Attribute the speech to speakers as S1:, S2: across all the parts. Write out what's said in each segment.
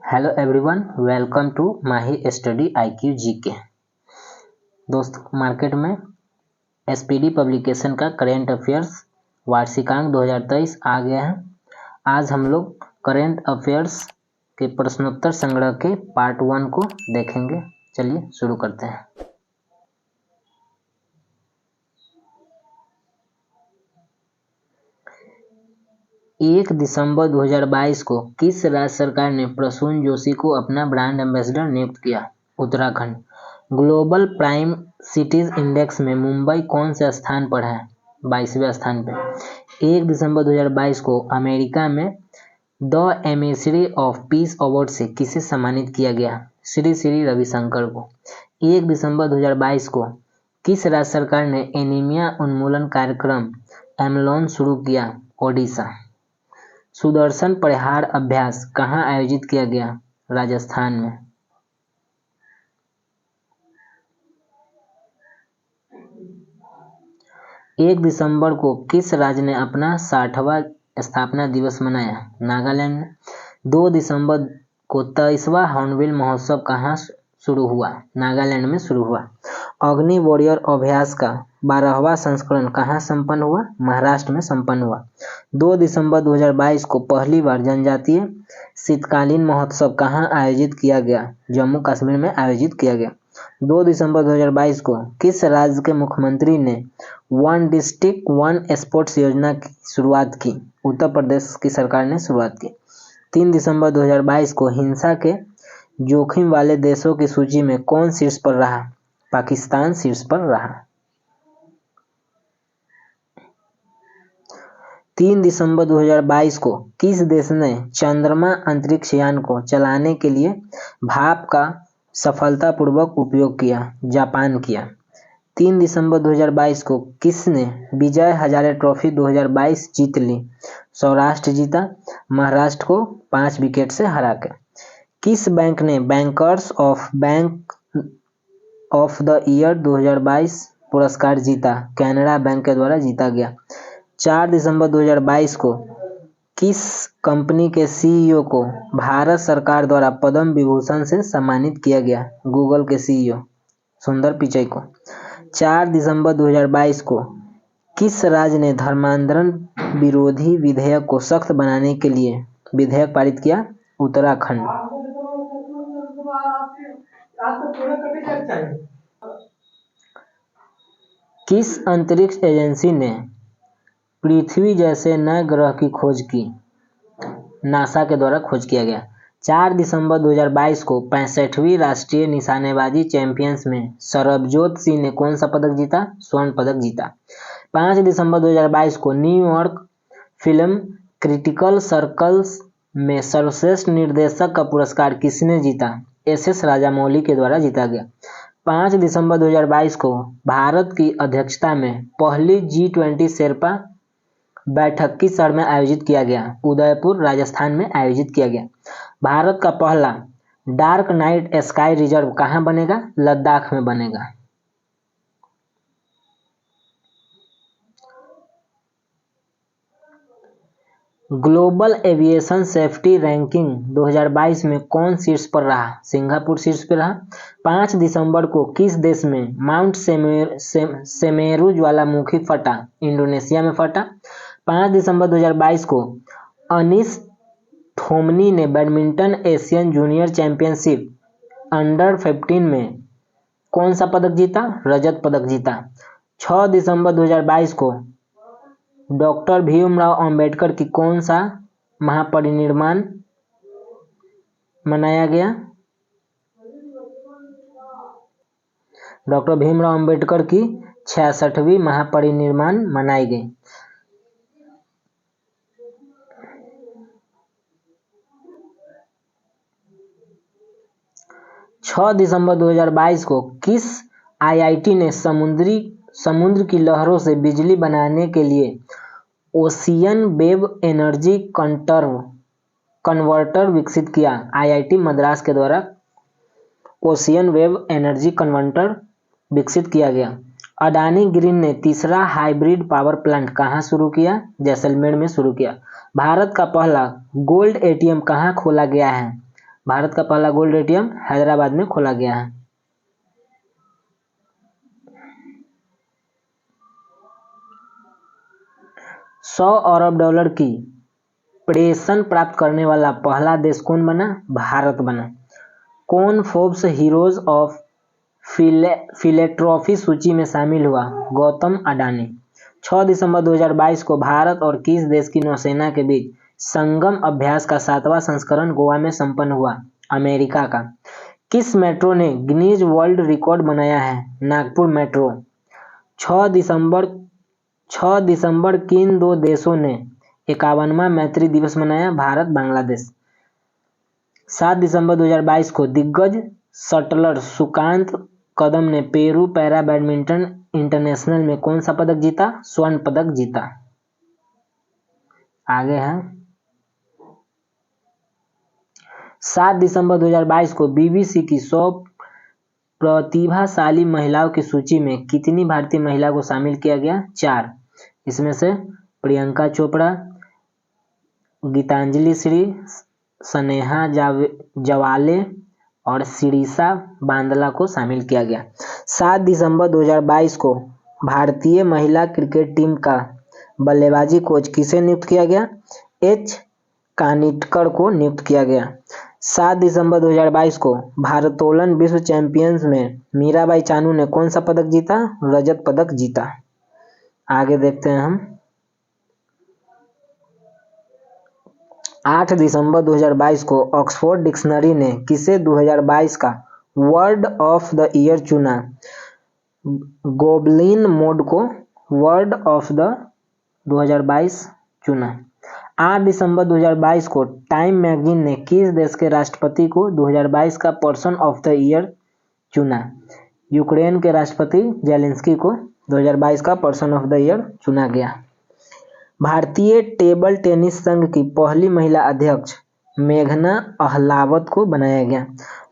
S1: Hello everyone, welcome to Mahi study IQ GK। दोस्तों, market में SPD publication का current affairs वार्षिकांक 2023 आ गया है। आज हम लोग करेंट अफेयर्स के प्रश्नोत्तर संग्रह के पार्ट 1 को देखेंगे। चलिए शुरू करते हैं। एक दिसंबर 2022 को किस राज्य सरकार ने प्रसून जोशी को अपना ब्रांड एम्बेसडर नियुक्त किया? Uttarakhand. Global prime cities index में मुंबई कौन से स्थान पर है? 22वें स्थान पे। 1 दिसंबर 2022 को अमेरिका में the emissary of peace award से किसे सम्मानित किया गया? श्री श्री रविशंकर को। 1 दिसंबर 2022 को किस राज्य सरकार ने एनीमिया उन्मूलन कार्यक्रम एमलोन शुरू किया? ओडिशा। सुदर्शन परिहार अभ्यास कहाँ आयोजित किया गया? राजस्थान में। एक दिसंबर को किस राज्य ने अपना 60वां स्थापना दिवस मनाया? नागालैंड। 2 दिसंबर को 23वां हॉर्नबिल महोत्सव कहाँ शुरू हुआ? नागालैंड में शुरू हुआ। अग्नि वॉरियर अभ्यास का 12वां संस्करण कहाँ संपन्न हुआ? महाराष्ट्र में संपन्न हुआ। 2 दिसंबर 2022 को पहली बार जनजातीय शीतकालीन महोत्सव कहाँ आयोजित किया गया? जम्मू कश्मीर में आयोजित किया गया। 2 दिसंबर 2022 को किस राज्य के मुख्यमंत्री ने वन डिस्ट्रिक्ट वन स्पोर्ट्स योजना की शुरुआत की? उत्तर प्रदेश की सरकार ने शुरुआत की। 3 दिसंबर 2022 को हिंसा के जोखिम वाले देशों की सूची में कौन शीर्ष पर रहा? पाकिस्तान शीर्ष पर रहा। 3 दिसंबर 2022 को किस देश ने चंद्रमा अंतरिक्ष यान को चलाने के लिए भाप का सफलतापूर्वक उपयोग किया? जापान किया। 3 दिसंबर 2022 को किसने विजय हजारे ट्रॉफी 2022 जीत ली? सौराष्ट्र जीता, महाराष्ट्र को 5 विकेट से हराकर। किस बैंक ने bankers of bank of the year 2022 पुरस्कार जीता? कैनरा बैंक के द्वारा जीता गया। 4 दिसंबर 2022 को किस कंपनी के CEO को भारत सरकार द्वारा पद्म विभूषण से सम्मानित किया गया? गूगल के CEO सुंदर पिचई को। 4 दिसंबर 2022 को किस राज्य ने धर्मांतरण विरोधी विधेयक को सख्त बनाने के लिए विधेयक पारित किया? उत्तराखंड। किस अंतरिक्ष एजेंसी ने पृथ्वी जैसे नए ग्रह की खोज की? नासा के द्वारा खोज किया गया। 4 दिसंबर 2022 को 65वीं राष्ट्रीय निशानेबाजी चैंपियंस में सरबजोत सिंह ने कौन सा पदक जीता? स्वर्ण पदक जीता। 5 दिसंबर 2022 को न्यूयॉर्क फिल्म क्रिटिकल सर्कल्स में सर्वश्रेष्ठ निर्देशक का पुरस्कार किसने जीता? SS राजामौली के द्वारा जीता गया। 5 दिसंबर 2022 को भारत की अध्यक्षता में पहली G20 शेर्पा बैठक किस शहर में आयोजित किया गया? उदयपुर राजस्थान में आयोजित किया गया। भारत का पहला डार्क नाइट स्काई रिजर्व कहाँ बनेगा? लद्दाख में बनेगा। ग्लोबल एविएशन सेफ्टी रैंकिंग 2022 में कौन शीर्ष पर रहा? सिंगापुर शीर्ष पर रहा। 5 दिसंबर को किस देश में माउंट सेमेरू ज्वालामुखी फटा? इंडोनेशिया में फटा। 5 दिसंबर 2022 को अनीस थोमनी ने badminton Asian junior championship under 15 में कौन सा पदक जीता? रजत पदक जीता। 6 दिसंबर 2022 को डॉक्टर भीमराव अंबेडकर की कौन सा महापरिनिर्वाण मनाया गया? डॉक्टर भीमराव अंबेडकर की 66वीं महापरिनिर्वाण मनाई गई। छह दिसंबर 2022 को किस IIT ने समुद्र की लहरों से बिजली बनाने के लिए ओशियन वेव एनर्जी कन्वर्टर विकसित किया? IIT मद्रास के द्वारा ओशियन वेव एनर्जी कन्वर्टर विकसित किया गया। अडानी ग्रीन ने तीसरा हाइब्रिड पावर प्लांट कहाँ शुरू किया? जैसलमेर में शुरू किया। भारत का पहला गोल्ड ATM कहाँ खोला गया है? भारत का पहला गोल्ड एटीएम हैदराबाद में खोला गया है। $100 अरब की पेंशन प्राप्त करने वाला पहला देश कौन बना? भारत बना। कौन फोर्ब्स हीरोज ऑफ फिलेंथ्रोपी सूची में शामिल हुआ? गौतम अडानी। 6 दिसंबर 2022 को भारत और किस देश की नौसेना के बीच संगम अभ्यास का 7वां संस्करण गोवा में संपन्न हुआ? अमेरिका का। किस मेट्रो ने गिनीज वर्ल्ड रिकॉर्ड बनाया है? नागपुर मेट्रो। 6 दिसंबर किन दो देशों ने 51वां मैत्री दिवस मनाया? भारत बांग्लादेश। 7 दिसंबर 2022 को दिग्गज शटलर सुकांत कदम ने पेरू पैरा बैडमिंटन इंटरनेशनल में कौन सा पदक जीता? स्वर्ण पदक जीता। आगे है 7 दिसंबर 2022 को बीबीसी की 100 प्रतिभाशाली महिलाओं की सूची में कितनी भारतीय महिला को शामिल किया गया? 4। इसमें से प्रियंका चोपड़ा, गीतांजलि श्री, स्नेहा जवाले और शिरीषा बांदला को शामिल किया गया। 7 दिसंबर 2022 को भारतीय महिला क्रिकेट टीम का बल्लेबाजी कोच किसे नियुक्त किया गया? एच कानिटकर को नियुक्त किया गया। 7 दिसंबर 2022 को भारोत्तोलन विश्व चैंपियंस में मीराबाई चानू ने कौन सा पदक जीता? रजत पदक जीता। आगे देखते हैं हम 8 दिसंबर 2022 को ऑक्सफोर्ड डिक्शनरी ने किसे 2022 का वर्ड ऑफ द ईयर चुना? गोबलिन मोड को वर्ड ऑफ द 2022 चुना। 8 दिसंबर 2022 को टाइम मैगजीन ने किस देश के राष्ट्रपति को 2022 का पर्सन ऑफ द ईयर चुना? यूक्रेन के राष्ट्रपति जेलेंस्की को 2022 का पर्सन ऑफ द ईयर चुना गया। भारतीय टेबल टेनिस संघ की पहली महिला अध्यक्ष मेघना अहलावत को बनाया गया।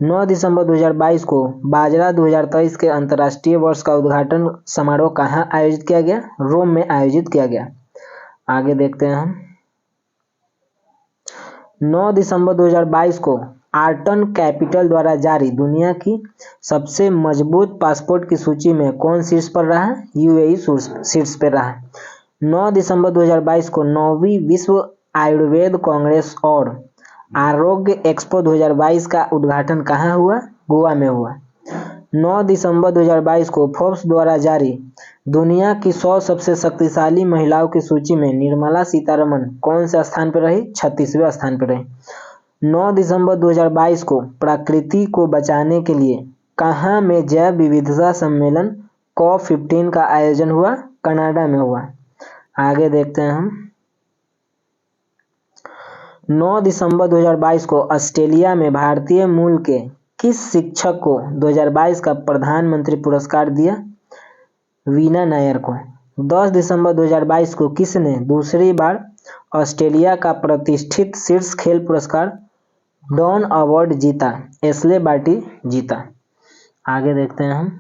S1: 9 दिसंबर 2022 को बाजरा 2023 के अंतर्राष्ट्रीय वर्ष का उद्घाटन समारोह कहाँ आयोजित किया गया? रोम में आयोजित किया गया। आगे देखते हैं हम 9 दिसंबर 2022 को आर्टन कैपिटल द्वारा जारी दुनिया की सबसे मजबूत पासपोर्ट की सूची में कौन शीर्ष पर रहा? यूएई शीर्ष पर रहा। 9 दिसंबर 2022 को 9वीं विश्व आयुर्वेद कांग्रेस और आरोग्य एक्सपो 2022 का उद्घाटन कहाँ हुआ? गोवा में हुआ। 9 दिसंबर 2022 को फोर्ब्स द्वारा जारी दुनिया की 100 सबसे शक्तिशाली महिलाओं की सूची में निर्मला सीतारमण कौन से स्थान पर रही? 36वें स्थान पर रही। 9 दिसंबर 2022 को प्रकृति को बचाने के लिए कहाँ में जैव विविधता सम्मेलन COP15 का आयोजन हुआ? कनाडा में हुआ। आगे देखते हैं हम 9 दिसंबर 2022 को ऑस्ट्रेलिया में भारतीय मूल के किस शिक्षक को 2022 का प्रधानमंत्री पुरस्कार दिया? वीना नायर को। 10 दिसंबर 2022 को किसने दूसरी बार ऑस्ट्रेलिया का प्रतिष्ठित शीर्ष खेल पुरस्कार डॉन अवार्ड जीता? एशले बार्टी जीता। आगे देखते हैं हम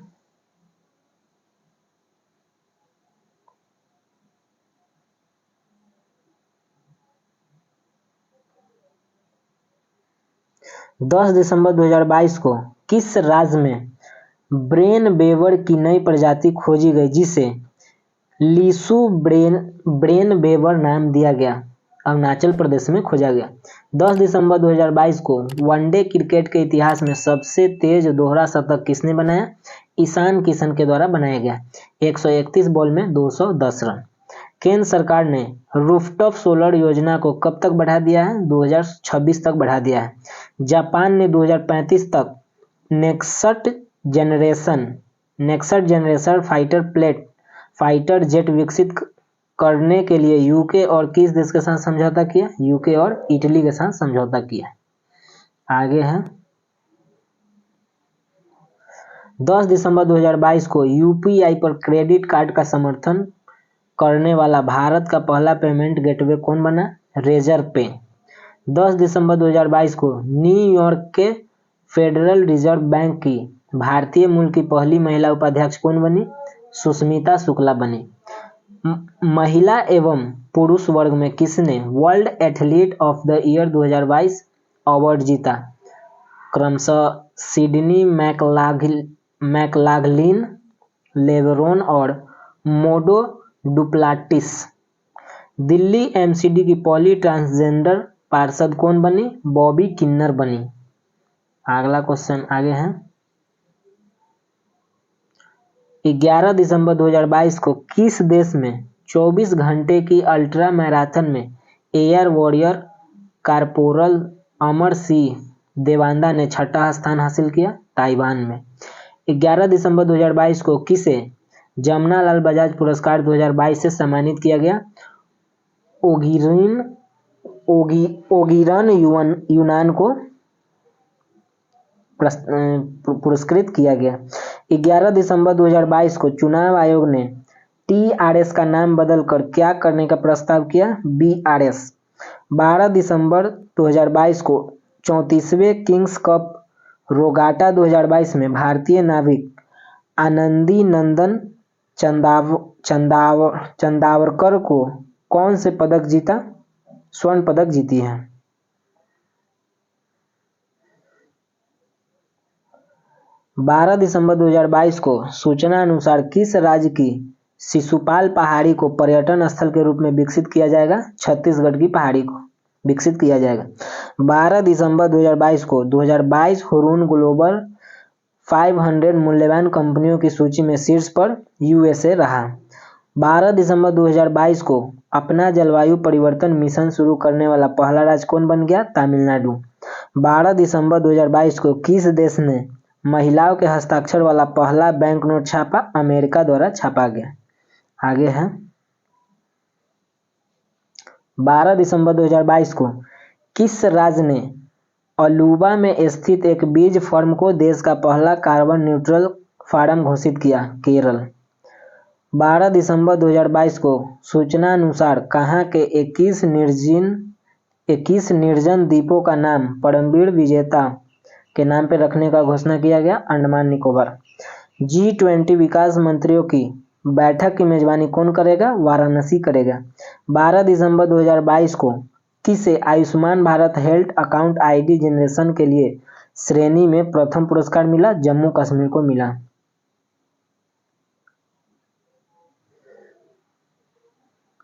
S1: 10 दिसंबर 2022 को किस राज्य में ब्रेन बेवर की नई प्रजाति खोजी गई जिसे लीसू ब्रेन बेवर नाम दिया गया? अरुणाचल प्रदेश में खोजा गया। 10 दिसंबर 2022 को वनडे क्रिकेट के इतिहास में सबसे तेज दोहरा शतक किसने बनाया? ईशान किशन के द्वारा बनाया गया। 131 बॉल में 210 रन। केंद्र सरकार ने रूफटॉप सोलर योजना को कब तक बढ़ा दिया है? 2026 तक बढ़ा दिया है। जापान ने 2035 तक नेक्सट जनरेशन फाइटर जेट विकसित करने के लिए यूके और किस देश के साथ समझौता किया? यूके और इटली के साथ समझौता किया। आगे है 10 दिसंबर 2022 को यूपीआई पर क्रेडिट कार्ड का समर्थन करने वाला भारत का पहला पेमेंट गेटवे कौन बना? रेजर पे। 10 दिसंबर 2022 को न्यूयॉर्क के फेडरल रिजर्व बैंक की भारतीय मूल की पहली महिला उपाध्यक्ष कौन बनी? सुष्मिता शुक्ला बनी। महिला एवं पुरुष वर्ग में किसने world athlete of the year 2022 award जीता? क्रमशः सिडनी मैकलागलिन, लेब्रोन और मोडो डुप्लाटिस। दिल्ली एमसीडी की पहली ट्रांसजेंडर पार्षद कौन बनी? बॉबी किन्नर बनी। अगला क्वेश्चन आगे है। 11 दिसंबर 2022 को किस देश में 24 घंटे की अल्ट्रा मैराथन में air warrior corporal Amar Singh देवांदा ने छठा स्थान हासिल किया? ताइवान में। 11 दिसंबर 2022 को किसे जमनालाल बजाज पुरस्कार 2022 से सम्मानित किया गया? ओगिरन यूनान को पुरस्कृत किया गया। 11 दिसंबर 2022 को चुनाव आयोग ने टीआरएस का नाम बदलकर क्या करने का प्रस्ताव किया? बीआरएस। 12 दिसंबर 2022 को 34वें किंग्स कप रोगाटा 2022 में भारतीय नाविक आनंदी नंदन चंदावरकर को कौन से पदक जीता? स्वर्ण पदक जीती है। 12 दिसंबर 2022 को सूचना अनुसार किस राज्य की शिशुपाल पहाड़ी को पर्यटन स्थल के रूप में विकसित किया जाएगा? छत्तीसगढ़ की पहाड़ी को विकसित किया जाएगा। 12 दिसंबर 2022 को 2022 हुरून ग्लोबल 500 मूल्यवान कंपनियों की सूची में शीर्ष पर यूएसए रहा। 12 दिसंबर 2022 को अपना जलवायु परिवर्तन मिशन शुरू करने वाला पहला राज्य कौन बन गया? तमिलनाडु। 12 दिसंबर 2022 को किस देश ने महिलाओं के हस्ताक्षर वाला पहला बैंक नोट छापा? अमेरिका द्वारा छापा गया। आगे है। 12 दिसंबर 2022 को किस राज्य ने अलुवा में स्थित एक बीज फर्म को देश का पहला कार्बन न्यूट्रल फार्म घोषित किया? केरल। 12 दिसंबर 2022 को सूचना अनुसार कहाँ के 21 निर्जन द्वीपों का नाम परमवीर विजेता के नाम पर रखने का घोषणा किया गया? अंडमान निकोबार। G20 विकास मंत्रियों की बैठक की मेजबानी कौन करेगा? वाराणसी करेगा। 12 दिसंबर 2022 को किसे Ayushman Bharat health account ID generation के लिए श्रेणी में प्रथम पुरस्कार मिला? जम्मू कश्मीर को मिला।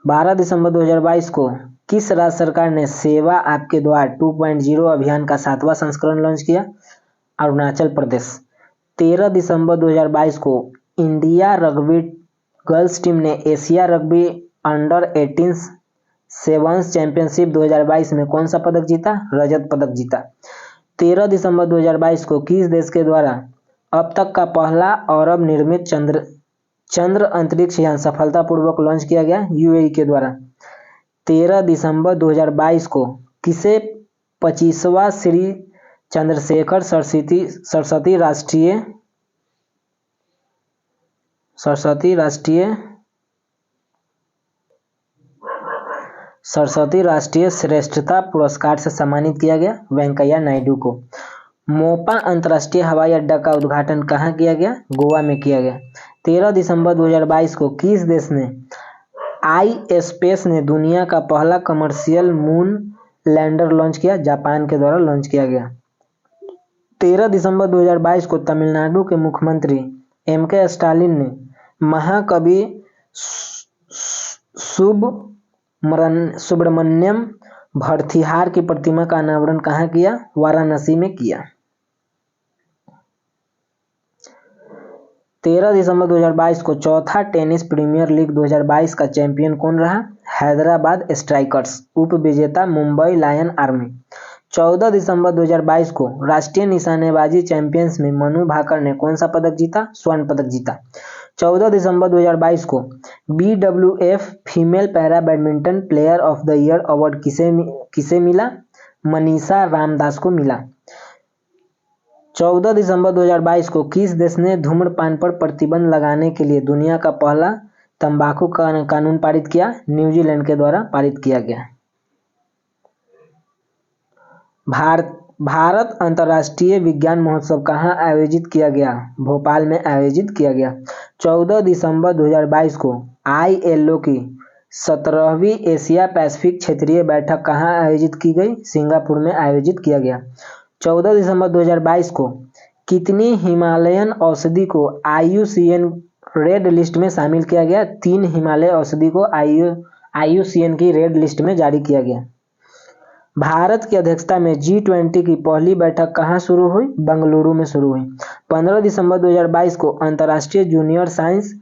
S1: 12 दिसंबर 2022 को किस राज्य सरकार ने सेवा आपके द्वार 2.0 अभियान का 7वां संस्करण लॉन्च किया? अरुणाचल प्रदेश। 13 दिसंबर 2022 को इंडिया रग्बी गर्ल्स टीम ने Asia rugby under 18 sevens championship 2022 में कौन सा पदक जीता? रजत पदक जीता। 13 दिसंबर 2022 को किस देश के द्वारा अब तक का पहला अरब निर्मित चंद्र अंतरिक्ष यान सफलतापूर्वक लॉन्च किया गया? यूएई के द्वारा। 13 दिसंबर 2022 को किसे 25वां श्री चंद्रशेखर सरस्वती राष्ट्रीय श्रेष्ठता पुरस्कार से सम्मानित किया गया? वेंकैया नायडू को। मोपा अंतर्राष्ट्रीय हवाई अड्डा का उद्घाटन कहाँ किया गया? गोवा में किया गया। 13 दिसंबर 2022 को किस देश ने iSpace ने दुनिया का पहला कमर्शियल मून लैंडर लॉन्च किया? जापान के द्वारा लॉन्च किया गया। 13 दिसंबर 2022 को तमिलनाडु के मुख्यमंत्री एम.के. स्टालिन ने महाकवि सुब्रमण्यम भरथिहार की प्रतिमा का अनावरण कहाँ किया? वाराणसी में किया। 13 दिसंबर 2022 को चौथा टेनिस प्रीमियर लीग 2022 का चैंपियन कौन रहा? हैदराबाद स्ट्राइकर्स। उप विजेता मुंबई लायन आर्मी। 14 दिसंबर 2022 को राष्ट्रीय निशानेबाजी चैंपियंस में मनु भाकर ने कौन सा पदक जीता? स्वर्ण पदक जीता। 14 दिसंबर 2022 को BWF female para badminton player of the year award किसे मिला? मनीषा रामदास को मिला। 14 दिसंबर 2022 को किस देश ने धूम्रपान पर प्रतिबंध लगाने के लिए दुनिया का पहला तंबाकू कानून पारित किया? न्यूजीलैंड के द्वारा पारित किया गया। भारत अंतर्राष्ट्रीय विज्ञान महोत्सव कहाँ आयोजित किया गया? भोपाल में आयोजित किया गया। 14 दिसंबर 2022 को ILO की 17वीं एशिया पैसिफिक क्षेत्रीय बैठक कहाँ आयोजित की गई? सिंगापुर में आयोजित किया गया। 14 दिसंबर 2022 को कितनी हिमालयन औषधि को IUCN रेड लिस्ट में शामिल किया गया? 3 हिमालय औषधि को IUCN की रेड लिस्ट में जारी किया गया। भारत की अध्यक्षता में G20 की पहली बैठक कहाँ शुरू हुई? बंगलुरु में शुरू हुई। 15 दिसंबर 2022 को अंतर्राष्ट्रीय जूनियर साइंस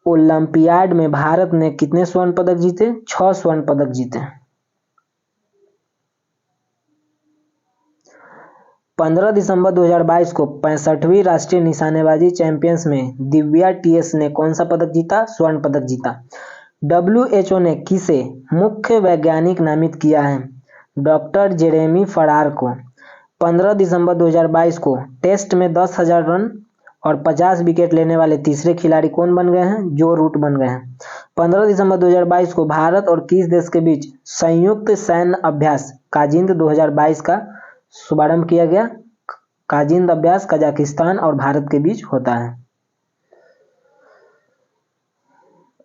S1: ओलंपियाड में भारत ने कितने स्वर्ण पदक जीते? 6 स्वर्ण पदक जीते। 15 दिसंबर 2022 को 65वीं राष्ट्रीय निशानेबाजी चैंपियंस में दिव्या TS ने कौन सा पदक जीता? स्वर्ण पदक जीता। WHO ने किसे मुख्य वैज्ञानिक नामित किया है? डॉक्टर जेरेमी फरार को। 15 दिसंबर 2022 को टेस्ट में 10,000 रन और 50 विकेट लेने वाले तीसरे खिलाड़ी कौन बन गए हैं? जो रूट बन गए हैं। 15 दिसंबर 2022 को भारत और किस देश के बीच संयुक्त सैन्य अभ्यास काजिंद 2022 का शुभारंभ किया गया? काजिंद अभ्यास कजाकिस्तान और भारत के बीच होता है।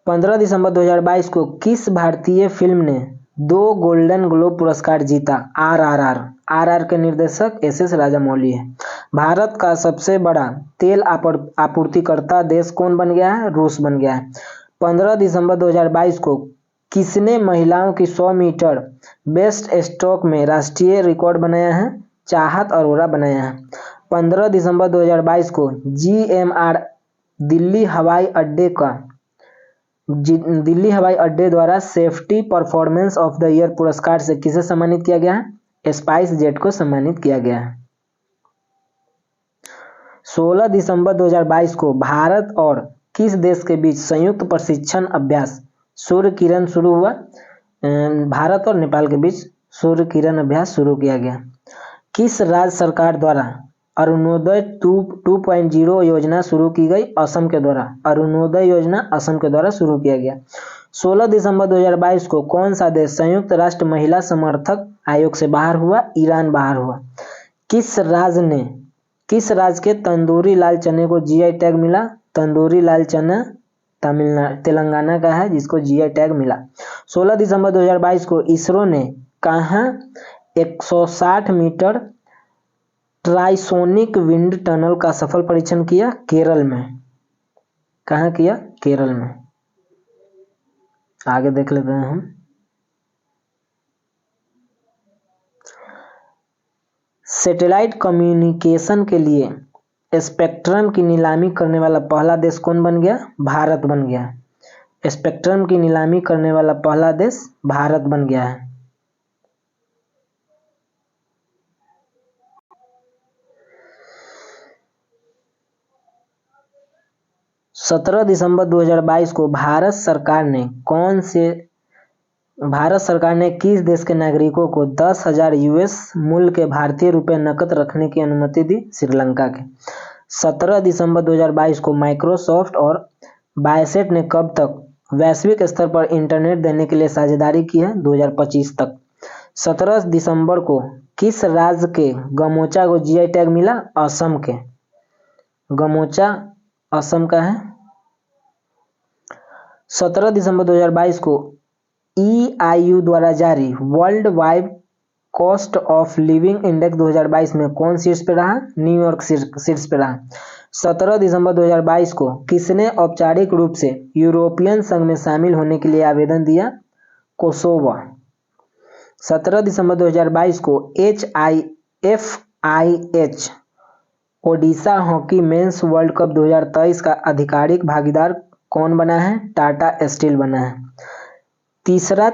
S1: 15 दिसंबर 2022 को किस भारतीय फिल्म ने 2 गोल्डन ग्लोब पुरस्कार जीता? RRR के निर्देशक SS राजामौली है। भारत का सबसे बड़ा तेल आपूर्तिकर्ता देश कौन बन गया है? रूस बन गया है। 15 दिसंबर 2022 को किसने महिलाओं की 100 मीटर बेस्ट स्ट्रोक में राष्ट्रीय रिकॉर्ड बनाया है? चाहत अरोड़ा बनाया है। 15 दिसंबर 2022 को GMR दिल्ली हवाई अड्डे द्वारा safety performance of the year पुरस्कार से किसे सम्मानित किया गया है? स्पाइस जेट को सम्मानित किया गया है। 16 दिसंबर 2022 को भारत और किस देश के बीच संयुक्त प्रशिक्षण अभ्यास सूर्य किरण शुरू हुआ? भारत और नेपाल के बीच सूर्य किरण अभ्यास शुरू किया गया। किस राज्य सरकार द्वारा अरुणोदय 2.0 योजना शुरू की गई? असम के द्वारा। अरुणोदय योजना असम के द्वारा शुरू किया गया। 16 दिसंबर 2022 को कौन सा देश संयुक्त राष्ट्र महिला समर्थक आयोग से बाहर हुआ? ईरान बाहर हुआ। किस राज्य के तंदूरी लाल चने को GI टैग मिला? तंदूरी लाल चना तेलंगाना का है जिसको GI टैग मिला। 16 दिसंबर 2022 को इसरो ने कहाँ 160 मीटर ट्राइसोनिक विंड टनल का सफल परीक्षण किया? केरल में। कहाँ किया? केरल में। आगे देख लेते हैं हम। सैटेलाइट कम्युनिकेशन के लिए स्पेक्ट्रम की नीलामी करने वाला पहला देश कौन बन गया? भारत बन गया। स्पेक्ट्रम की नीलामी करने वाला पहला देश भारत बन गया है। 17 दिसंबर 2022 को भारत सरकार ने किस देश के नागरिकों को 10,000 US मूल्य के भारतीय रुपए नकद रखने की अनुमति दी? श्रीलंका के। 17 दिसंबर 2022 को माइक्रोसॉफ्ट और बायसेट ने कब तक वैश्विक स्तर पर इंटरनेट देने के लिए साझेदारी की है? 2025 तक। 17 दिसंबर को किस राज्य के गमोचा को GI टैग मिला? असम के। गमोचा असम का है। 17 दिसंबर 2022 को EIU द्वारा जारी world wide cost of living index 2022 में कौन शीर्ष पे रहा? न्यूयॉर्क शीर्ष पे रहा। 17 दिसंबर 2022 को किसने औपचारिक रूप से यूरोपियन संघ में शामिल होने के लिए आवेदन दिया? कोसोवो। 17 दिसंबर 2022 को HIFIH Odisha hockey mains world cup 2023 का आधिकारिक भागीदार कौन बना है? टाटा स्टील बना है। तीसरा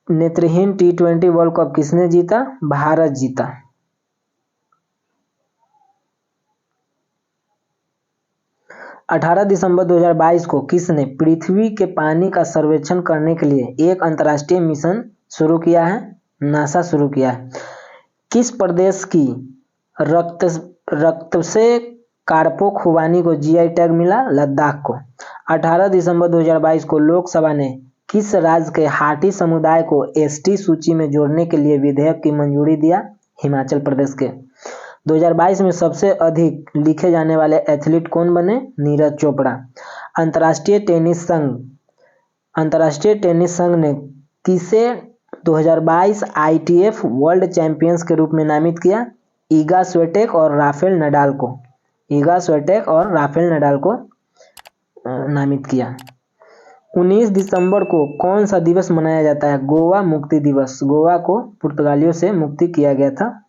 S1: नेत्रहीन T20 वर्ल्ड कप किसने जीता? भारत जीता। – 18 दिसंबर 2022 को किसने पृथ्वी के पानी का सर्वेक्षण करने के लिए एक अंतर्राष्ट्रीय मिशन शुरू किया है? नासा शुरू किया है। किस प्रदेश की रक्त से कारपो खुबानी को GI टैग मिला? लद्दाख को। 18 दिसंबर 2022 को लोकसभा ने किस राज्य के हाटी समुदाय को ST सूची में जोड़ने के लिए विधेयक की मंजूरी दिया? हिमाचल प्रदेश के। 2022 में सबसे अधिक लिखे जाने वाले एथलीट कौन बने? नीरज चोपड़ा। अंतर्राष्ट्रीय टेनिस संघ ने किसे 2022 ITF वर्ल्ड चैंपियंस के रूप में नामित किया ईगा स्विएटेक और राफेल नडाल को नामित किया। 19 दिसंबर को कौन सा दिवस मनाया जाता है? गोवा मुक्ति दिवस। गोवा को पुर्तगालियों से मुक्ति किया गया था।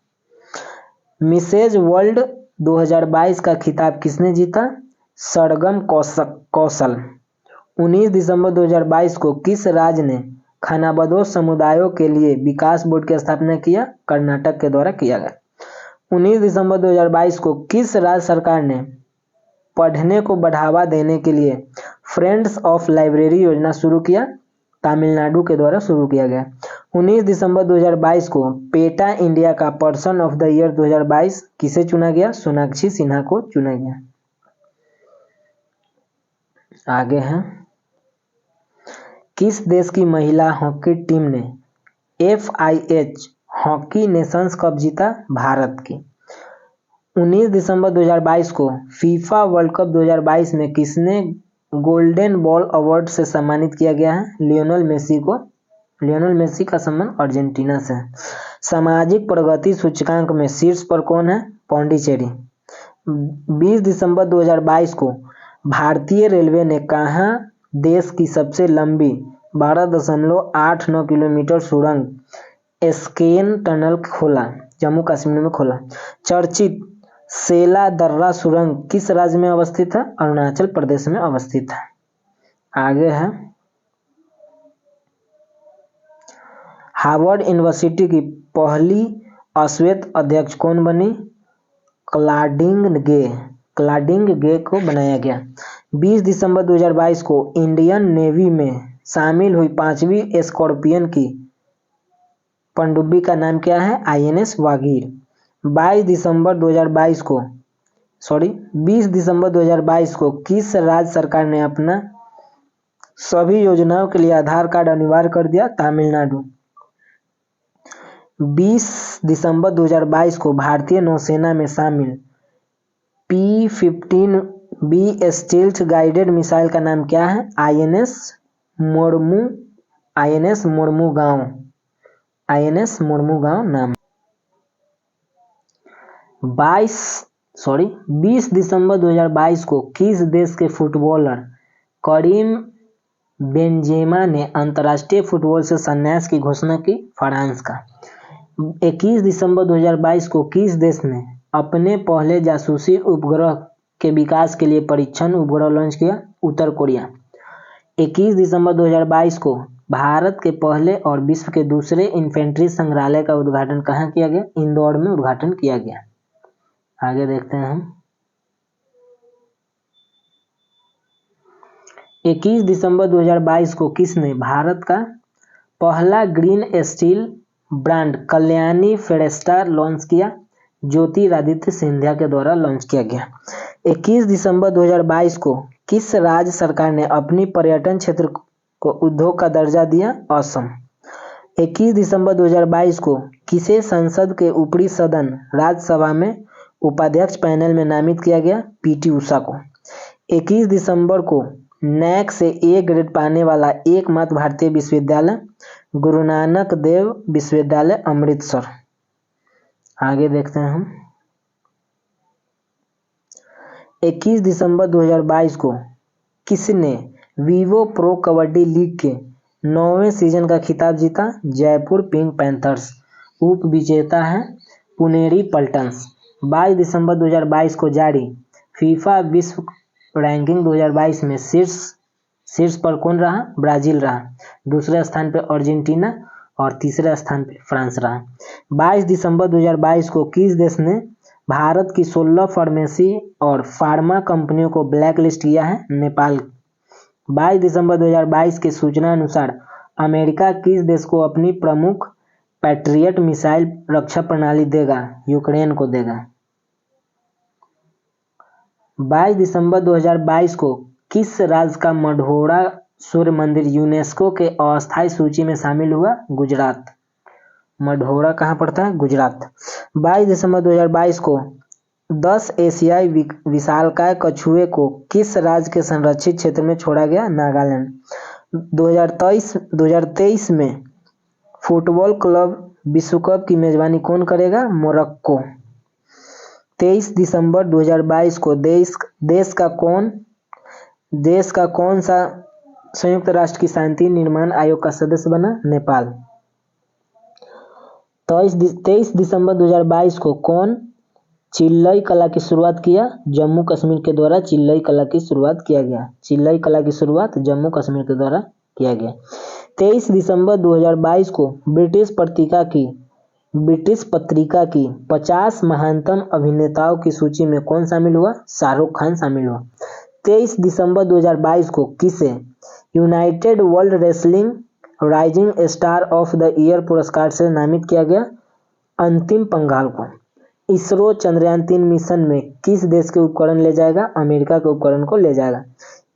S1: मिसेज वर्ल्ड 2022 का खिताब किसने जीता? सरगम कौशल। 19 दिसंबर 2022 को किस राज्य ने खानाबदोश समुदायों के लिए विकास बोर्ड की स्थापना किया? कर्नाटक के द्वारा किया गया। 19 दिसंबर 2022 को किस राज्य सरकार ने पढ़ने को बढ़ावा देने के लिए फ्रेंड्स ऑफ लाइब्रेरी योजना शुरू किया? तमिलनाडु के द्वारा शुरू किया गया। 19 दिसंबर 2022 को पेटा इंडिया का पर्सन ऑफ द ईयर 2022 किसे चुना गया? सोनाक्षी सिन्हा को चुना गया। आगे है, किस देश की महिला हॉकी टीम ने FIH हॉकी नेशंस कप जीता? भारत की। 19 दिसंबर 2022 को फीफा वर्ल्ड कप 2022 में किसने गोल्डन बॉल अवार्ड से सम्मानित किया गया है? लियोनेल मेसी का संबंध अर्जेंटीना से। सामाजिक प्रगति सूचकांक में शीर्ष पर कौन है? पौंडीचेरी। 20 दिसंबर 2022 को भारतीय रेलवे ने कहाँ देश की सबसे लंबी 12.89 किलोमीटर सुरंग एस्केन टनल खोला? जम्मू कश्मीर में खोला। चर्चित सेला दर्रा सुरंग किस राज्य में अवस्थित है? अरुणाचल प्रदेश में अवस्थित है। आगे है, हार्वर्ड यूनिवर्सिटी की पहली अश्वेत अध्यक्ष कौन बनी? क्लाडिंग गे को बनाया गया। 20 दिसंबर 2022 को इंडियन नेवी में शामिल हुई 5वीं स्कॉर्पियन की पनडुब्बी का नाम क्या है? INS वागीर। 20 दिसंबर 2022 को किस राज्य सरकार ने अपना सभी योजनाओं के लिए आधार कार्ड अनिवार्य कर दिया? तमिलनाडु। 20 दिसंबर 2022 को भारतीय नौसेना में शामिल P-15B स्टील्थ गाइडेड मिसाइल का नाम क्या है? INS मोर्मुगांव नाम। 20 दिसंबर 2022 को किस देश के फुटबॉलर करीम बेंजेमा ने अंतर्राष्ट्रीय फुटबॉल से संन्यास की घोषणा की? फ्रांस का। 21 दिसंबर 2022 को किस देश ने अपने पहले जासूसी उपग्रह के विकास के लिए परीक्षण उपग्रह लॉन्च किया? उत्तर कोरिया। 21 दिसंबर 2022 को भारत के पहले और विश्व के दूसरे इन्फेंट्री संग्रहालय का उद्घाटन कहाँ किया गया? इंदौर में उद्घाटन किया गया। आगे देखते हैं हम। 21 दिसंबर 2022 को किसने भारत का पहला ग्रीन स्टील ब्रांड कल्याणी फेडस्टार लॉन्च किया? ज्योतिरादित्य सिंधिया के द्वारा लॉन्च किया गया। 21 दिसंबर 2022 को किस राज्य सरकार ने अपनी पर्यटन क्षेत्र को उद्योग का दर्जा दिया? असम। 21 दिसंबर 2022 को किसे संसद के ऊपरी सदन राज्यसभा में उपाध्यक्ष पैनल में नामित किया गया? PT उषा को। 21 दिसंबर को NAC से A ग्रेड पाने वाला एकमात्र भारतीय विश्वविद्यालय गुरु नानक देव विश्वविद्यालय अमृतसर। आगे देखते हैं हम। 21 दिसंबर 2022 को किसने विवो प्रो कबड्डी लीग के 9वें सीजन का खिताब जीता? Jaipur pink panthers. उप विजेता है पुनेरी पल्टन्स। 22 दिसंबर 2022 को जारी फीफा विश्व रैंकिंग 2022 में शीर्ष पर कौन रहा? ब्राजील रहा। दूसरे स्थान पर अर्जेंटीना और तीसरे स्थान पर फ्रांस रहा। 22 दिसंबर 2022 को किस देश ने भारत की 16 फार्मेसी और फार्मा कंपनियों को ब्लैक लिस्ट किया है? नेपाल। 22 दिसंबर 2022 के सूचना अनुसार अमेरिका किस देश को अपनी प्रमुख पैट्रियट मिसाइल रक्षा प्रणाली देगा? यूक्रेन को देगा। 22 दिसंबर 2022 को किस राज्य का मढ़ौरा सूर्य मंदिर यूनेस्को के अस्थायी सूची में शामिल हुआ? गुजरात। मढ़ौरा कहाँ पड़ता है? गुजरात। 22 दिसंबर 2022 को 10 एशियाई विशालकाय कछुए को किस राज्य के संरक्षित क्षेत्र में छोड़ा गया? नागालैंड। 2023 में फुटबॉल क्लब विश्व कप की मेजबानी कौन करेगा? मोरक्को। 23 दिसंबर 2022 को देश का कौन सा संयुक्त राष्ट्र की शांति निर्माण आयोग का सदस्य बना? नेपाल। 23 दिसंबर 2022 को कौन चिल्लई कला की शुरुआत किया? जम्मू कश्मीर के द्वारा चिल्लई कला की शुरुआत किया गया। चिल्लई कला की शुरुआत जम्मू कश्मीर के द्वारा किया गया। 23 दिसंबर 2022 को ब्रिटिश पत्रिका की 50 महानतम अभिनेताओं की सूची में कौन शामिल हुआ? शाहरुख खान शामिल हुआ। 23 दिसंबर 2022 को किसे United world wrestling rising star of the year पुरस्कार से नामित किया गया? अंतिम पंघाल को। इसरो चंद्रयान 3 मिशन में किस देश के उपकरण ले जाएगा? अमेरिका के उपकरण को ले जाएगा।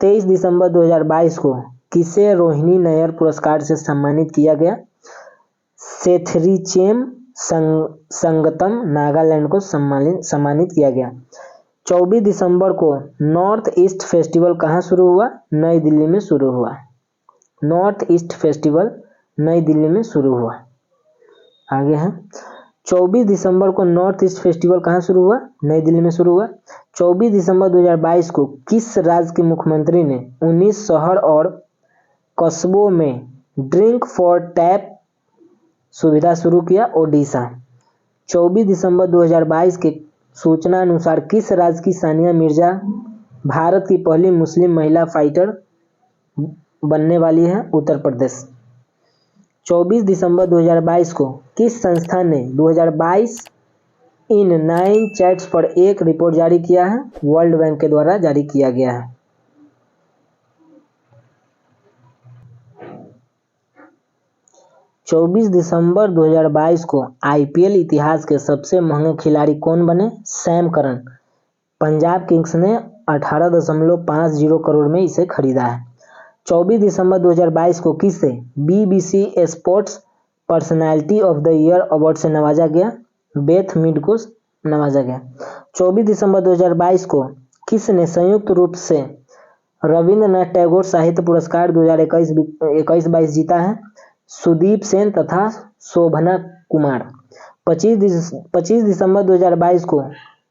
S1: 23 दिसंबर 2022 को किसे रोहिणी नैयर पुरस्कार से सम्मानित किया गया? सेथरीचेम संगतम नागालैंड को सम्मानित किया गया। 24 दिसंबर को नॉर्थ ईस्ट फेस्टिवल कहाँ शुरू हुआ? नई दिल्ली में शुरू हुआ। नॉर्थ ईस्ट फेस्टिवल नई दिल्ली में शुरू हुआ। आगे है 24 दिसंबर को नॉर्थ ईस्ट फेस्टिवल कहाँ शुरू हुआ? नई दिल्ली में शुरू हुआ। 24 दिसंबर 2022 को किस राज्य के मुख्यमंत्री ने 19 शहर और कस्बों में ड्रिंक फॉर टैप सुविधा शुरू किया? ओडिशा। 24 दिसंबर 2022 के सूचना अनुसार किस राज्य की सानिया मिर्जा भारत की पहली मुस्लिम महिला फाइटर बनने वाली है? उत्तर प्रदेश। 24 दिसंबर 2022 को किस संस्था ने 2022 इन 9 चैट्स पर एक रिपोर्ट जारी किया है? वर्ल्ड बैंक के द्वारा जारी किया गया है। 24 दिसंबर 2022 को आईपीएल इतिहास के सबसे महंगे खिलाड़ी कौन बने? Sam Curran. पंजाब किंग्स ने 18.50 करोड़ में इसे खरीदा है। 24 दिसंबर 2022 को किसे BBC sports personality of the year award से नवाजा गया? बेथ मीड को नवाजा गया। 24 दिसंबर 2022 को किसने संयुक्त रूप से रविंद्रनाथ टैगोर साहित्य पुरस्कार 2021-22 जीता है? सुदीप सेन तथा शोभना कुमार। 25 दिसंबर 2022 को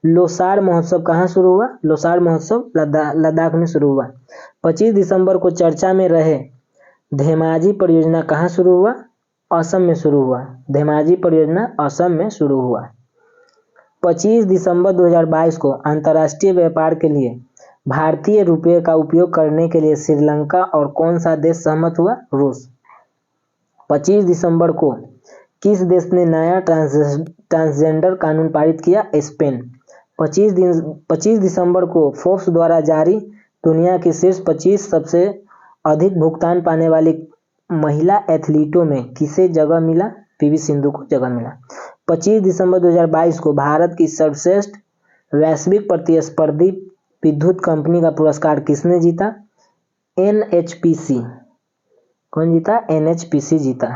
S1: लोसार महोत्सव कहाँ शुरू हुआ? लोसार महोत्सव लद्दाख में शुरू हुआ। 25 दिसंबर को चर्चा में रहे धेमाजी परियोजना कहाँ शुरू हुआ? असम में शुरू हुआ। धेमाजी परियोजना असम में शुरू हुआ। 25 दिसंबर 2022 को अंतर्राष्ट्रीय व्यापार के लिए भारतीय रुपये का उपयोग करने के लिए श्रीलंका और कौन सा देश सहमत हुआ? रूस। 25 दिसंबर को किस देश ने नया ट्रांसजेंडर कानून पारित किया? स्पेन। 25 दिसंबर को फोर्ब्स द्वारा जारी दुनिया की शीर्ष 25 सबसे अधिक भुगतान पाने वाली महिला एथलीटों में किसे जगह मिला? पीवी सिंधु को जगह मिला। 25 दिसंबर 2022 को भारत की सर्वश्रेष्ठ वैश्विक प्रतिस्पर्धी विद्युत कंपनी का पुरस्कार किसने जीता? एनएचपीसी। कौन जीता? एनएचपीसी जीता।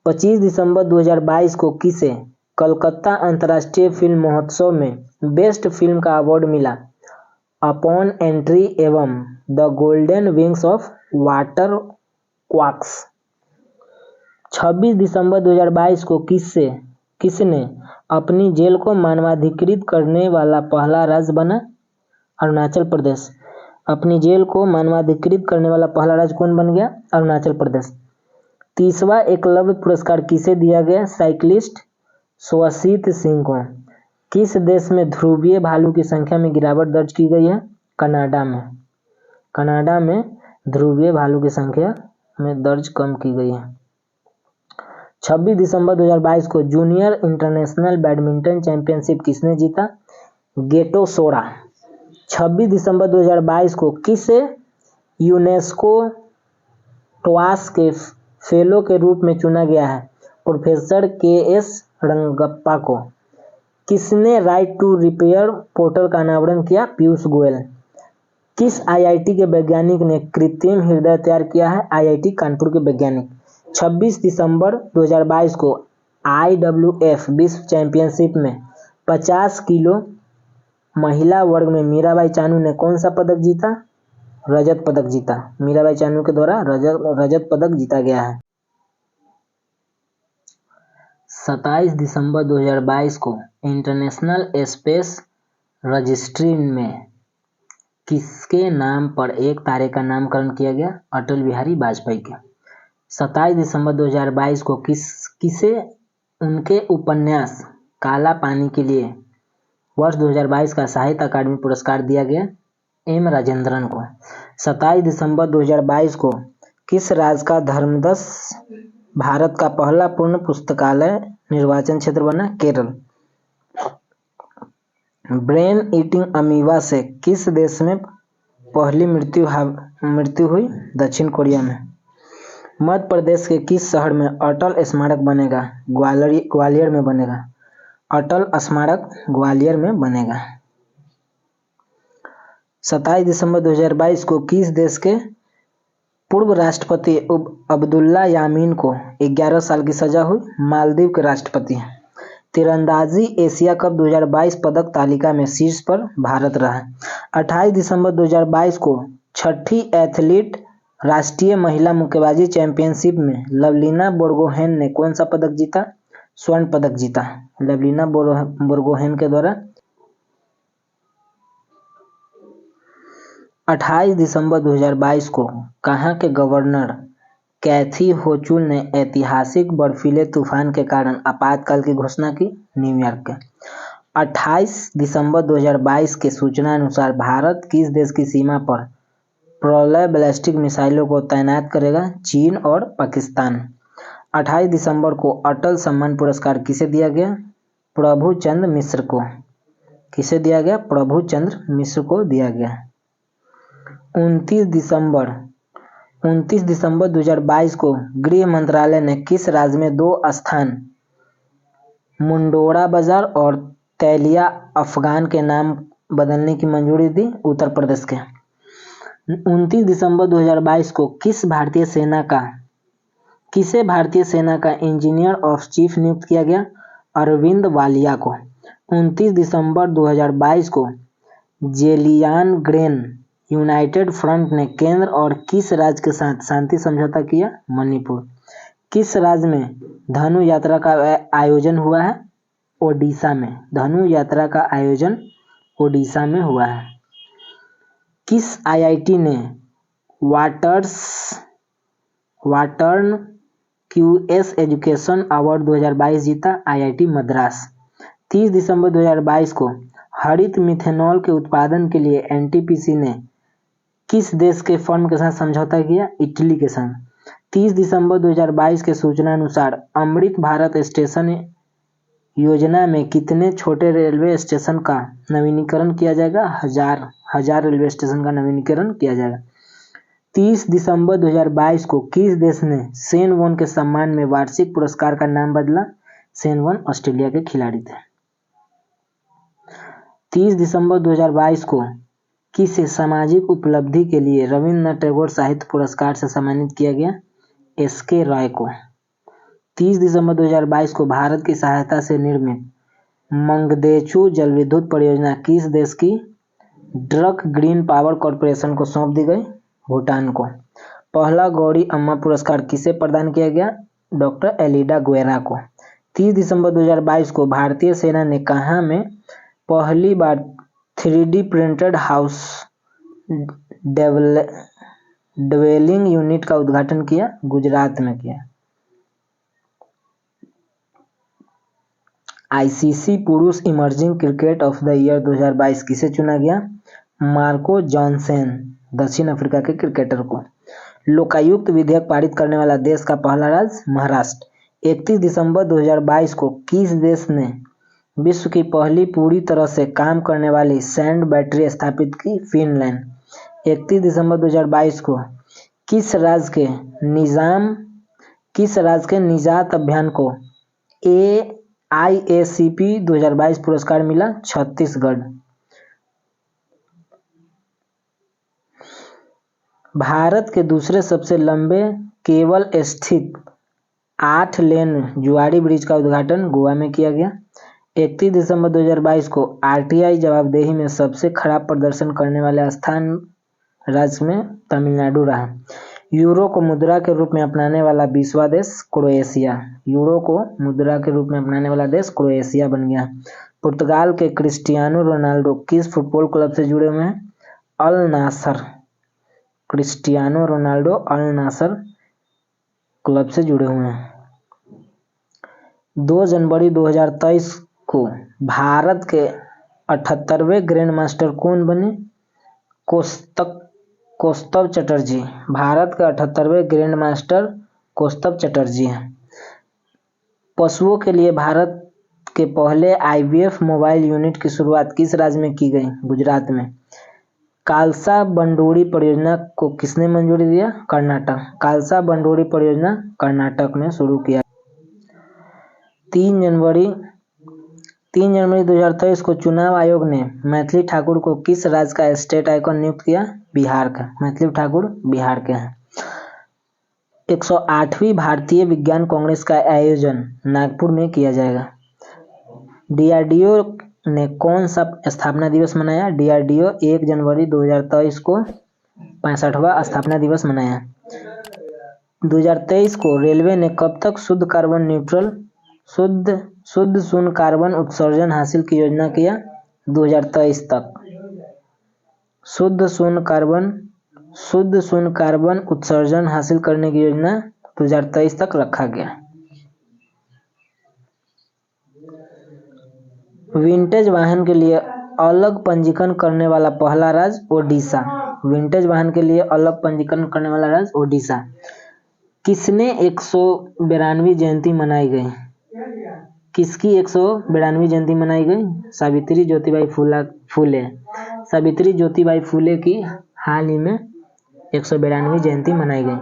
S1: 25 दिसंबर 2022 को किसे कलकत्ता अंतर्राष्ट्रीय फिल्म महोत्सव में बेस्ट फिल्म का अवार्ड मिला? अपॉन एंट्री एवं the golden wings of water quarks. 26 दिसंबर 2022 को किसने अपनी जेल को मानवाधिकृत करने वाला पहला राज्य बना? अरुणाचल प्रदेश। अपनी जेल को मानवाधिकृत करने वाला पहला राज्य कौन बन गया? अरुणाचल प्रदेश। 30वां एकलव्य पुरस्कार किसे दिया गया? साइक्लिस्ट स्वसित सिंह को। किस देश में ध्रुवीय भालू की संख्या में गिरावट दर्ज की गई है? कनाडा में। कनाडा में ध्रुवीय भालू की संख्या में दर्ज कम की गई है। 26 दिसंबर 2022 को जूनियर इंटरनेशनल बैडमिंटन चैंपियनशिप किसने जीता? गेटो सोरा। 26 दिसंबर 2022 को किसे यूनेस्को ट्वास के फेलो के रूप में चुना गया है? Professor KS. रंगप्पा को। किसने राइट टू रिपेयर पोर्टल का अनावरण किया? पीयूष गोयल। किस आईआईटी के वैज्ञानिक ने कृत्रिम हृदय तैयार किया है? आईआईटी कानपुर के वैज्ञानिक। 26 दिसंबर 2022 को आईडब्ल्यूएफ विश्व चैंपियनशिप में 50 किलो महिला वर्ग में मीराबाई चानू ने कौन सा पदक जीता? रजत पदक जीता। मीराबाई चानू के द्वारा रजत पदक जीता गया है। 27 दिसंबर 2022 को इंटरनेशनल स्पेस रजिस्ट्री में किसके नाम पर एक तारे का नामकरण किया गया? अटल बिहारी वाजपेयी के। 27 दिसंबर 2022 को किसे उनके उपन्यास काला पानी के लिए वर्ष 2022 का साहित्य अकादमी पुरस्कार दिया गया? एम राजेंद्रन को। 27 दिसंबर 2022 को किस राज्य का धर्मदस भारत का पहला पूर्ण पुस्तकालय निर्वाचन क्षेत्र बना? केरल। ब्रेन ईटिंग अमीबा से किस देश में पहली मृत्यु हुई? दक्षिण कोरिया में। मध्य प्रदेश के किस शहर में अटल स्मारक बनेगा? ग्वालियर में बनेगा। अटल स्मारक ग्वालियर में बनेगा। 27 दिसंबर 2022 को किस देश के पूर्व राष्ट्रपति अब्दुल्ला यामीन को 11 साल की सजा हुई? मालदीव के राष्ट्रपति। तीरंदाजी एशिया कप 2022 पदक तालिका में शीर्ष पर भारत रहा। 28 दिसंबर 2022 को छठी एथलीट राष्ट्रीय महिला मुक्केबाजी चैंपियनशिप में लवलीना बोर्गोहेन ने कौन सा पदक जीता? स्वर्ण पदक जीता। लवलीना बोर्गोहेन के द्वारा 28 दिसंबर 2022 को कहाँ के गवर्नर कैथी होचुल ने ऐतिहासिक बर्फीले तूफान के कारण आपातकाल की घोषणा की? न्यूयॉर्क के। 28 दिसंबर 2022 के सूचना अनुसार भारत किस देश की सीमा पर प्रलय बैलिस्टिक मिसाइलों को तैनात करेगा? चीन और पाकिस्तान। 28 दिसंबर को अटल सम्मान पुरस्कार किसे दिया गया? प्रभुचंद्र मिश्र को। किसे दिया गया? प्रभुचंद्र मिश्र को दिया गया। 29 दिसंबर 2022 को गृह मंत्रालय ने किस राज्य में 2 स्थान मुंडोरा बाजार और तैलिया अफगान के नाम बदलने की मंजूरी दी? उत्तर प्रदेश के। 29 दिसंबर 2022 को किसे भारतीय सेना का इंजीनियर ऑफ चीफ नियुक्त किया गया? अरविंद वालिया को। 29 दिसंबर 2022 को जेलियानग्रेन यूनाइटेड फ्रंट ने केंद्र और किस राज्य के साथ शांति समझौता किया? मणिपुर। किस राज्य में धनु यात्रा का आयोजन हुआ है? ओडिशा में। धनु यात्रा का आयोजन ओडिशा में हुआ है। किस आईआईटी ने वाटर्न क्यूएस एजुकेशन अवार्ड 2022 जीता? आईआईटी मद्रास। 30 दिसंबर 2022 को हरित मिथेनॉल के उत्पादन के लिए एनटीपीसी ने किस देश के फर्म के साथ समझौता किया? इटली के संग। 30 दिसंबर 2022 के सूचना अनुसार अमृत भारत स्टेशन योजना में कितने छोटे रेलवे स्टेशन का नवीनीकरण किया जाएगा? हजार रेलवे स्टेशन का नवीनीकरण किया जाएगा। 30 दिसंबर 2022 को किस देश ने शेन वॉर्न के सम्मान में वार्षिक पुरस्कार का नाम बदला? शेन वॉर्न ऑस्ट्रेलिया के खिलाड़ी थे। 30 दिसंबर 2022 को किसे सामाजिक उपलब्धि के लिए रविन्द्रनाथ टैगोर साहित्य पुरस्कार से सम्मानित किया गया? एसके रॉय को। 30 दिसंबर 2022 को भारत की सहायता से निर्मित मंगदेचु जलविद्युत परियोजना किस देश की ड्रक ग्रीन पावर कॉर्पोरेशन को सौंप दी गई? भूटान को। पहला गौरी अम्मा पुरस्कार किसे प्रदान किया गया? डॉक्टर एलिडा गुएरा को। 30 दिसंबर 2022 को भारतीय सेना ने कहाँ में पहली बार 3D printed house dwelling unit का उद्घाटन किया? गुजरात में किया। आईसीसी पुरुष emerging cricket of the year 2022 किसे चुना गया? मार्को जॉनसन, दक्षिण अफ्रीका के क्रिकेटर को। लोकायुक्त विधेयक पारित करने वाला देश का पहला राज्य? महाराष्ट्र। 31 दिसंबर 2022 को किस देश ने विश्व की पहली पूरी तरह से काम करने वाली सैंड बैटरी स्थापित की? फिनलैंड। 31 दिसंबर 2022 को किस राज्य के निजात अभियान को आईएसीपी 2022 पुरस्कार मिला? छत्तीसगढ़। भारत के दूसरे सबसे लंबे केबल स्थित 8 लेन जुआड़ी ब्रिज का उद्घाटन गोवा में किया गया। 31 दिसंबर 2022 को आरटीआई जवाबदेही में सबसे खराब प्रदर्शन करने वाले स्थान राज्य में तमिलनाडु रहा। यूरो को मुद्रा के रूप में अपनाने वाला 20वां देश क्रोएशिया। यूरो को मुद्रा के रूप में अपनाने वाला देश क्रोएशिया बन गया। पुर्तगाल के क्रिस्टियानो रोनाल्डो किस फुटबॉल क्लब से जुड़े हुए हैं? अल नासर। क्रिस्टियानो रोनाल्डो अल नासर क्लब से जुड़े हुए हैं। 2 जनवरी 2023 को भारत के 78वें ग्रैंड मास्टर कौन बने? कौस्तव चटर्जी। भारत के 78वें ग्रैंड मास्टर कौस्तव चटर्जी हैं। पशुओं के लिए भारत के पहले IVF मोबाइल यूनिट की शुरुआत किस राज्य में की गई? गुजरात में। कालसा बंडोरी परियोजना को किसने मंजूरी दिया? कर्नाटक। कालसा बंडोरी परियोजना कर्नाटक ने शुरू किया। 3 जनवरी 2023 को चुनाव आयोग ने मैथिली ठाकुर को किस राज्य का स्टेट आइकॉन नियुक्त किया? बिहार का। मैथिली ठाकुर बिहार के हैं। 108वीं भारतीय विज्ञान कांग्रेस का आयोजन नागपुर में किया जाएगा। DRDO ने कौन सा स्थापना दिवस मनाया? DRDO 1 जनवरी 2023 को 65वां स्थापना दिवस मनाया। 2023 को रेलवे ने कब तक शुद्ध शून्य कार्बन उत्सर्जन हासिल की योजना किया? 2023 तक। शुद्ध शून्य कार्बन उत्सर्जन हासिल करने की योजना 2023 तक रखा गया। विंटेज वाहन के लिए अलग पंजीकरण करने वाला पहला राज्य ओडिशा। विंटेज वाहन के लिए अलग पंजीकरण करने वाला राज्य ओडिशा। किसने 192वीं जयंती मनाई गई? किसकी 192वीं जयंती मनाई गई? सावित्री ज्योतिबाई फुले। सावित्री ज्योतिबाई फुले की हाल ही में 192वीं जयंती मनाई गई।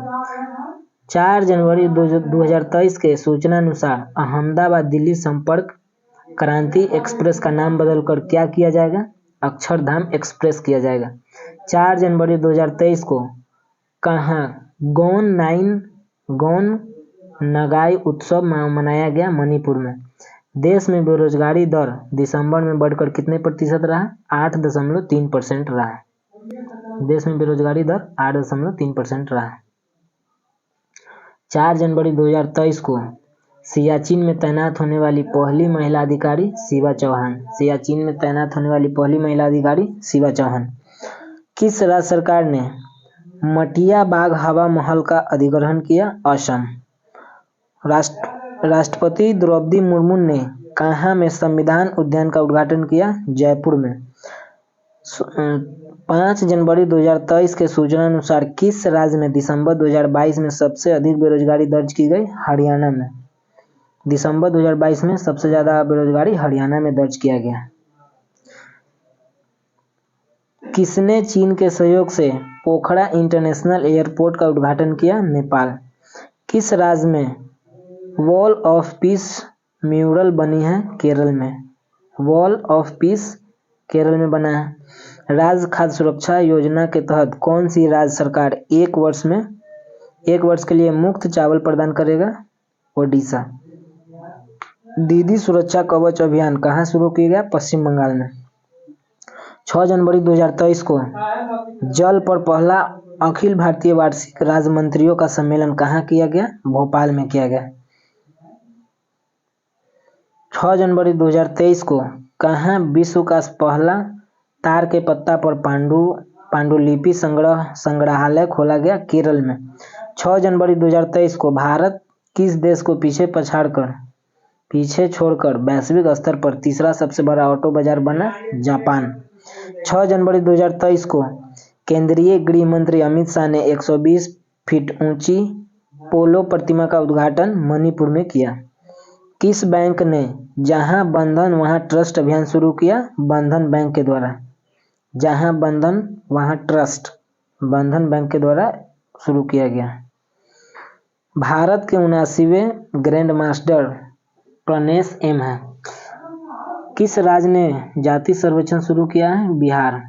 S1: 4 जनवरी 2023 के सूचना अनुसार अहमदाबाद दिल्ली संपर्क क्रांति एक्सप्रेस का नाम बदलकर क्या किया जाएगा? अक्षरधाम एक्सप्रेस किया जाएगा। 4 जनवरी 2023 को कहाँ गौन नगाई उत्सव मनाया गया? मणिपुर में। देश में बेरोजगारी दर दिसंबर में बढ़कर कितने प्रतिशत रहा? 8.3% रहा। देश में बेरोजगारी दर 8.3% रहा। 4 जनवरी 2023 को सियाचिन में तैनात होने वाली पहली महिला अधिकारी शिवा चौहान। सियाचिन में तैनात होने वाली पहली महिला अधिकारी शिवा चौहान। किस राज्य सरकार ने मटिया बाग हवा महल का अधिग्रहण किया? असम। राष्ट्रपति द्रौपदी मुर्मू ने कहाँ में संविधान उद्यान का उद्घाटन किया? जयपुर में। 5 जनवरी 2023 के सूचना अनुसार किस राज्य में दिसंबर 2022 में सबसे अधिक बेरोजगारी दर्ज की गई? हरियाणा में। दिसंबर 2022 में सबसे ज्यादा बेरोजगारी हरियाणा में दर्ज किया गया। किसने चीन के सहयोग से पोखरा इंटरनेशनल एयरपोर्ट का उद्घाटन किया? नेपाल। किस राज्य में वॉल ऑफ पीस म्यूरल बनी है? केरल में। वॉल ऑफ पीस केरल में बना है। राज्य खाद्य सुरक्षा योजना के तहत कौन सी राज्य सरकार 1 वर्ष के लिए मुफ्त चावल प्रदान करेगा? ओडिशा। दीदी सुरक्षा कवच अभियान कहाँ शुरू किया गया? पश्चिम बंगाल में। 6 जनवरी 2023 को जल पर पहला अखिल भारतीय वार्षिक राज्य मंत्रियों का सम्मेलन कहाँ किया गया? भोपाल में किया गया। 6 जनवरी 2023 को कहाँ विश्व का पहला तार के पत्ता पर पांडुलिपि संग्रहालय खोला गया? केरल में। 6 जनवरी 2023 को भारत किस देश को पीछे छोड़कर वैश्विक स्तर पर तीसरा सबसे बड़ा ऑटो बाजार बना? जापान। 6 जनवरी 2023 को केंद्रीय गृह मंत्री अमित शाह ने 120 फीट ऊंची पोलो प्रतिमा का उद्घाटन मणिपुर में किया। किस बैंक ने जहां बंधन वहां ट्रस्ट अभियान शुरू किया? बंधन बैंक के द्वारा। जहां बंधन वहां ट्रस्ट बंधन बैंक के द्वारा शुरू किया गया। भारत के 79वें ग्रैंड मास्टर प्रणेश एम है। किस राज्य ने जाति सर्वेक्षण शुरू किया है? बिहार।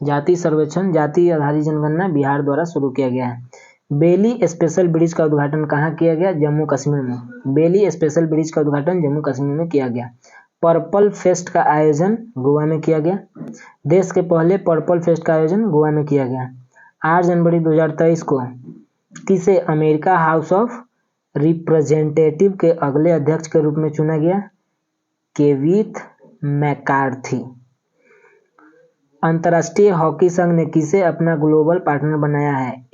S1: जाति सर्वेक्षण जाति आधारित जनगणना बिहार द्वारा शुरू किया गया है। बेली स्पेशल ब्रिज का उद्घाटन कहाँ किया गया? जम्मू कश्मीर में। बेली स्पेशल ब्रिज का उद्घाटन जम्मू कश्मीर में किया गया। पर्पल फेस्ट का आयोजन गोवा में किया गया। देश के पहले पर्पल फेस्ट का आयोजन गोवा में किया गया। 8 जनवरी 2023 को किसे अमेरिका हाउस ऑफ रिप्रेजेंटेटिव के अगले अध्यक्ष के रूप में चुना गया? केविथ मैकार्थी। अंतर्राष्ट्रीय हॉकी संघ ने किसे अपना ग्लोबल पार्टनर बनाया है?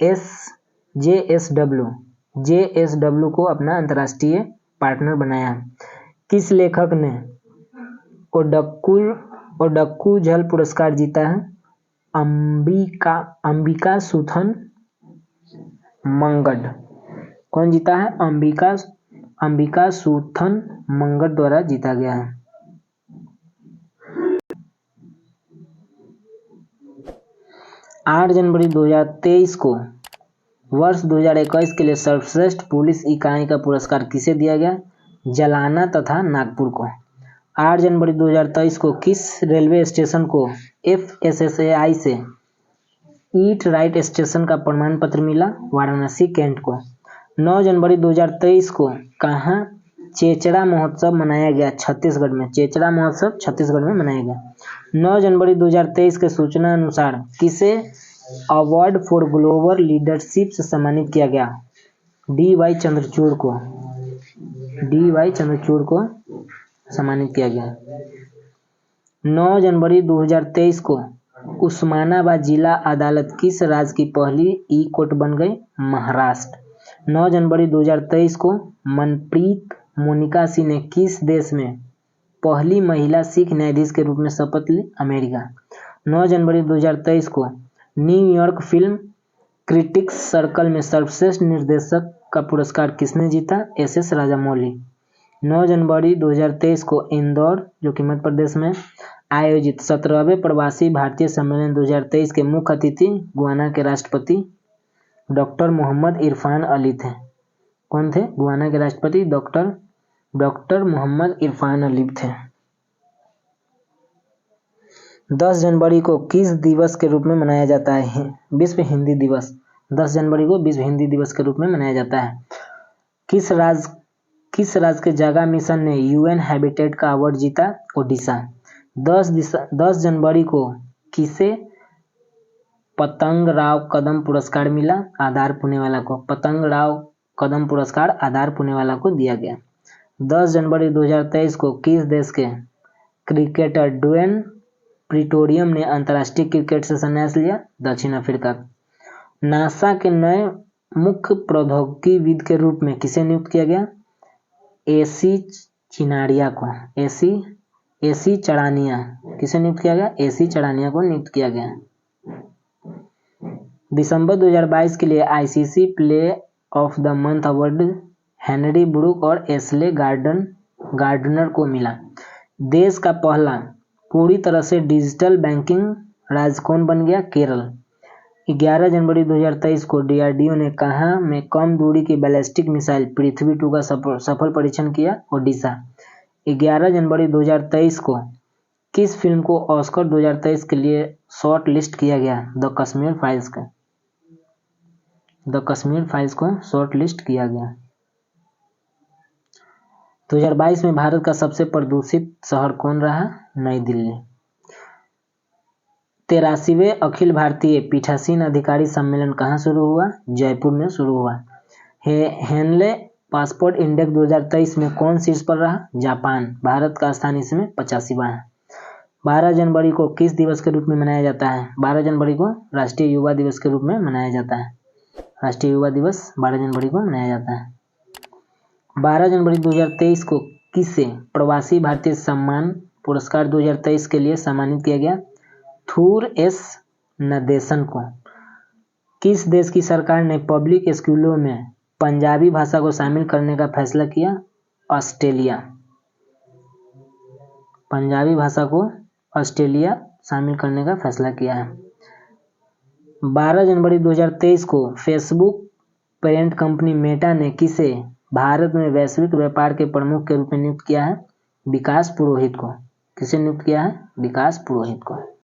S1: जेएसडब्ल्यू को अपना अंतर्राष्ट्रीय पार्टनर बनाया है। किस लेखक ने ओडक्कू जल पुरस्कार जीता है? अंबिका सुथन मंगड। कौन जीता है? अंबिका सुथन मंगड द्वारा जीता गया है। 8 जनवरी 2023 को वर्ष 2021 के लिए सर्वश्रेष्ठ पुलिस इकाई का पुरस्कार किसे दिया गया? जालना तथा नागपुर को। 8 जनवरी 2023 को किस रेलवे स्टेशन को FSSAI से ईट राइट स्टेशन का प्रमाण पत्र मिला? वाराणसी कैंट को। 9 जनवरी 2023 को कहाँ चेचड़ा महोत्सव मनाया गया? छत्तीसगढ़ में। चेचड़ा महोत्सव छत्तीसगढ़ में मनाया गया। 9 जनवरी 2023 के सूचना अनुसार किसे अवार्ड फॉर ग्लोबल लीडरशिप से सम्मानित किया गया? DY चंद्रचूड़ को सम्मानित किया गया। 9 जनवरी 2023 को उस्मानाबाद जिला अदालत किस राज्य की पहली ई कोर्ट बन गई? महाराष्ट्र। 9 जनवरी 2023 को मनप्रीत मोनिका सिंह ने किस देश में पहली महिला सिख न्यायाधीश के रूप में शपथ ली? अमेरिका। 9 जनवरी 2023 को न्यूयॉर्क फिल्म क्रिटिक्स सर्कल में सर्वश्रेष्ठ निर्देशक का पुरस्कार किसने जीता? SS राजामौली। 9 जनवरी 2023 को इंदौर जो कि मध्य प्रदेश में आयोजित 17वें प्रवासी भारतीय सम्मेलन 2023 के मुख्य अतिथि गुयाना के राष्ट्रपति डॉक्टर मोहम्मद इरफान अली थे। कौन थे? गुयाना के राष्ट्रपति डॉक्टर मोहम्मद इरफान अली थे। 10 जनवरी को किस दिवस के रूप में मनाया जाता है? विश्व हिंदी दिवस। 10 जनवरी को विश्व हिंदी दिवस के रूप में मनाया जाता है। किस राज्य के जागा मिशन ने UN हैबिटेट का अवार्ड जीता? ओडिशा। 10 जनवरी को किसे पतंगराव कदम पुरस्कार मिला? आधार पुणेवाला को। पतंगराव कदम पुरस्कार आधार पुणेवाला को दिया गया। 10 जनवरी 2023 को किस देश के क्रिकेटर ड्वेन प्रिटोरियम ने अंतर्राष्ट्रीय क्रिकेट से संन्यास लिया? दक्षिण अफ्रीका। नासा के नए मुख्य प्रौद्योगिकीविद के रूप में किसे नियुक्त किया गया? AC चढ़ानिया। किसे नियुक्त किया गया? AC चढ़ानिया को नियुक्त किया गया। दिसंबर 2022 के लिए ICC play of the month award Henry Brook और एशले गार्डनर को मिला। देश का पहला पूरी तरह से डिजिटल बैंकिंग राज्य कौन बन गया? केरल। 11 जनवरी 2023 को DRDO ने कहाँ में कम दूरी की बैलिस्टिक मिसाइल पृथ्वी 2 का सफल परीक्षण किया? ओडिशा। 11 जनवरी 2023 को किस फिल्म को ऑस्कर 2023 के लिए शॉर्ट लिस्ट किया गया? द कश्मीर फाइल्स को शॉर्ट लिस्ट किया गया। 2022 में भारत का सबसे प्रदूषित शहर कौन रहा? नई दिल्ली। 83वें अखिल भारतीय पीठासीन अधिकारी सम्मेलन कहाँ शुरू हुआ? जयपुर में शुरू हुआ। हेनले पासपोर्ट इंडेक्स 2023 में कौन शीर्ष पर रहा? जापान। भारत का स्थान इसमें 85वां है। 12 जनवरी को किस दिवस के रूप में मनाया जाता है? 12 जनवरी को राष्ट्रीय युवा दिवस के रूप में मनाया जाता है। राष्ट्रीय युवा दिवस 12 जनवरी को मनाया जाता है। 12 जनवरी 2023 को किसे प्रवासी भारतीय सम्मान पुरस्कार 2023 के लिए सम्मानित किया गया? थूर एस नदेसन को। किस देश की सरकार ने पब्लिक स्कूलों में पंजाबी भाषा को शामिल करने का फैसला किया? ऑस्ट्रेलिया। पंजाबी भाषा को ऑस्ट्रेलिया शामिल करने का फैसला किया है। 12 जनवरी 2023 को फेसबुक पेरेंट कंपनी मेटा ने किसे भारत में वैश्विक व्यापार के प्रमुख के रूप में नियुक्त किया है? विकास पुरोहित को। किसे नियुक्त किया है? विकास पुरोहित को।